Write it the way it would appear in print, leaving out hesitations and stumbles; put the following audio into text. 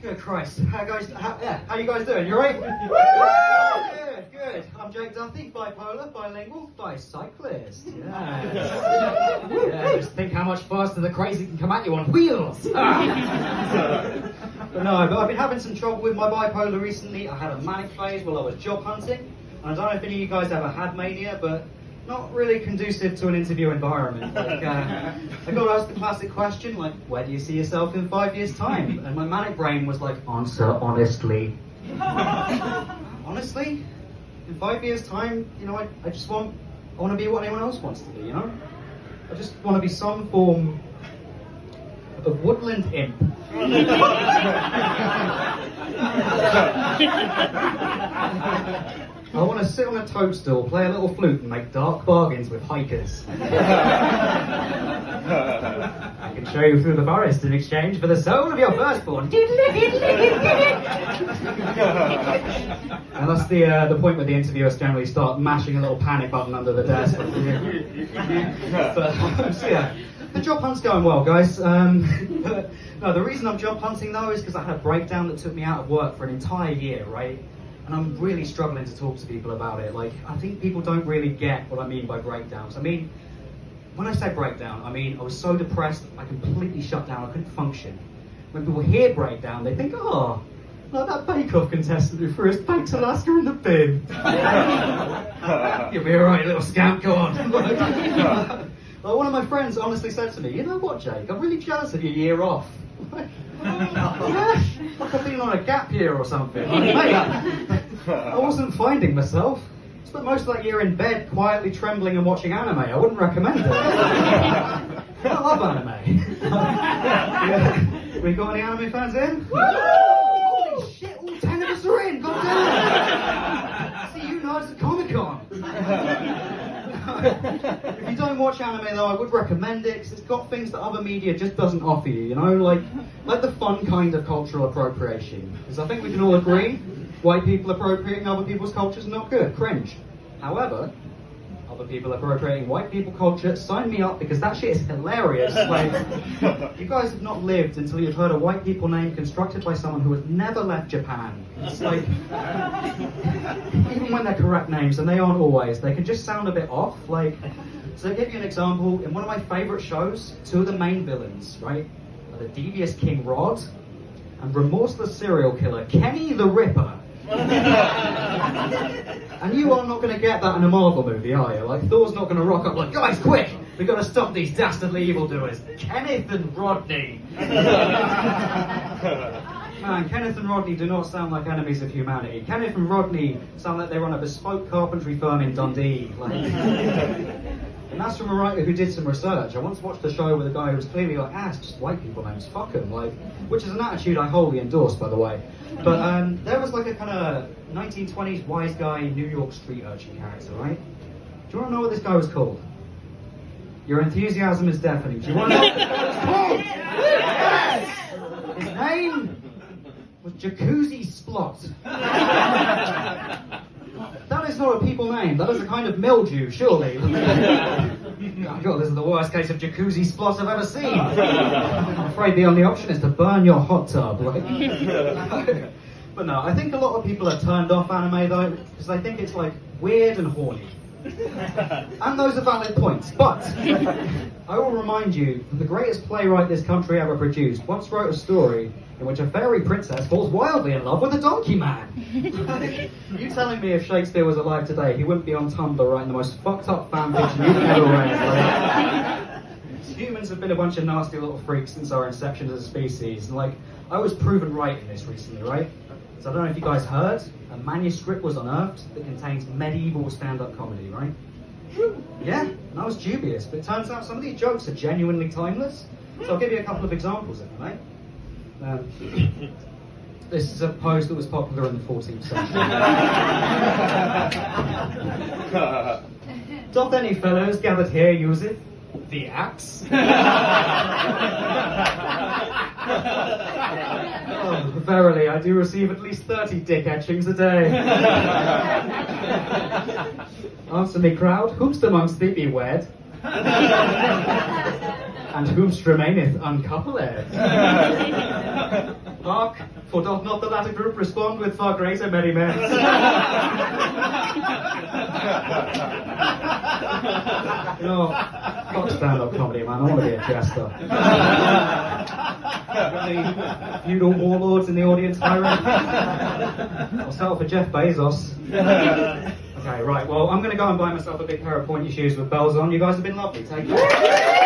Good Christ. How you guys doing? You alright? Good. I'm Jake Duthie, bipolar, bilingual, bicyclist. Yeah, just think how much faster the crazy can come at you on wheels. But I've been having some trouble with my bipolar recently. I had a manic phase while I was job hunting. And I don't know if any of you guys ever had mania, but not really conducive to an interview environment. Like, I got asked the classic question, like, where do you see yourself in 5 years' time? And my manic brain was like, answer honestly. Honestly? In 5 years' time, you know, I want to be what anyone else wants to be, you know? I just want to be some form of woodland imp. I want to sit on a toadstool, play a little flute, and make dark bargains with hikers. I can show you through the forest in exchange for the soul of your firstborn. And that's the point where the interviewers generally start mashing a little panic button under the desk. So yeah, the job hunt's going well, guys. No, the reason I'm job hunting though is because I had a breakdown that took me out of work for an entire year, right? And I'm really struggling to talk to people about it. Like, I think people don't really get what I mean by breakdowns. I mean, when I say breakdown, I mean I was so depressed I completely shut down, I couldn't function. When people hear breakdown, they think, oh, like that bake-off contestant who threw his baked Alaska in the bin. You'll be alright, little scamp, go on. Well, one of my friends honestly said to me, you know what, Jake, I'm really jealous of your year off. Yeah, like I've been on a gap year or something. Like, mate, I wasn't finding myself. I spent most of that year in bed, quietly trembling and watching anime. I wouldn't recommend it. I love anime. Yeah. We got any anime fans in? Holy shit, all 10 of us are in, god damn it. See you nerds at Comic-Con. If you don't watch anime though, I would recommend it because it's got things that other media just doesn't offer you, you know, like the fun kind of cultural appropriation. Because I think we can all agree, white people appropriating other people's culture is not good, cringe. However, other people appropriating white people culture, sign me up because that shit is hilarious. Like, you guys have not lived until you've heard a white people name constructed by someone who has never left Japan. It's like, even when they're correct names, and they aren't always, they can just sound a bit off. Like, so to give you an example, in one of my favourite shows, two of the main villains, right, are the devious King Rod and remorseless serial killer Kenny the Ripper. And you are not going to get that in a Marvel movie, are you? Like, Thor's not going to rock up like, guys, quick! We've got to stop these dastardly evildoers. Kenneth and Rodney. Man, Kenneth and Rodney do not sound like enemies of humanity. Kenneth and Rodney sound like they run a bespoke carpentry firm in Dundee. Like, and that's from a writer who did some research. I once watched a show with a guy who was clearly like, it's just white people names, fuck them. Like, which is an attitude I wholly endorse, by the way. But there was like a kind of 1920s wise guy New York street urchin character, right? Do you want to know what this guy was called? Your enthusiasm is deafening. Do you want to know what this guy was called? Yes! His name was Jacuzzi Splot. That is not a people name. That is a kind of mildew, surely. Oh God, this is the worst case of Jacuzzi Splot I've ever seen. I'm afraid the only option is to burn your hot tub. Like. But no, I think a lot of people are turned off anime though, because they think it's like weird and horny. And those are valid points, but I will remind you that the greatest playwright this country ever produced once wrote a story in which a fairy princess falls wildly in love with a donkey man. You telling me if Shakespeare was alive today, he wouldn't be on Tumblr writing the most fucked up fanfiction you've ever read. Like, humans have been a bunch of nasty little freaks since our inception as a species, and like, I was proven right in this recently, right? So I don't know if you guys heard, a manuscript was unearthed that contains medieval stand-up comedy, right? Yeah, and I was dubious, but it turns out some of these jokes are genuinely timeless. So I'll give you a couple of examples if I may. This is a pose that was popular in the 14th century. Doth any fellows gathered here use it? The axe? Oh, verily, I do receive at least 30 dick etchings a day. Answer me, crowd, whomst amongst thee be wed? And whomst remaineth uncoupled? Mark, for doth not the latter group respond with far greater merriment? You know, not stand-up comedy, man. I want to be a jester. Feudal warlords in the audience, Hiram. I'll settle for Jeff Bezos. Okay, right. Well, I'm going to go and buy myself a big pair of pointy shoes with bells on. You guys have been lovely. Take care.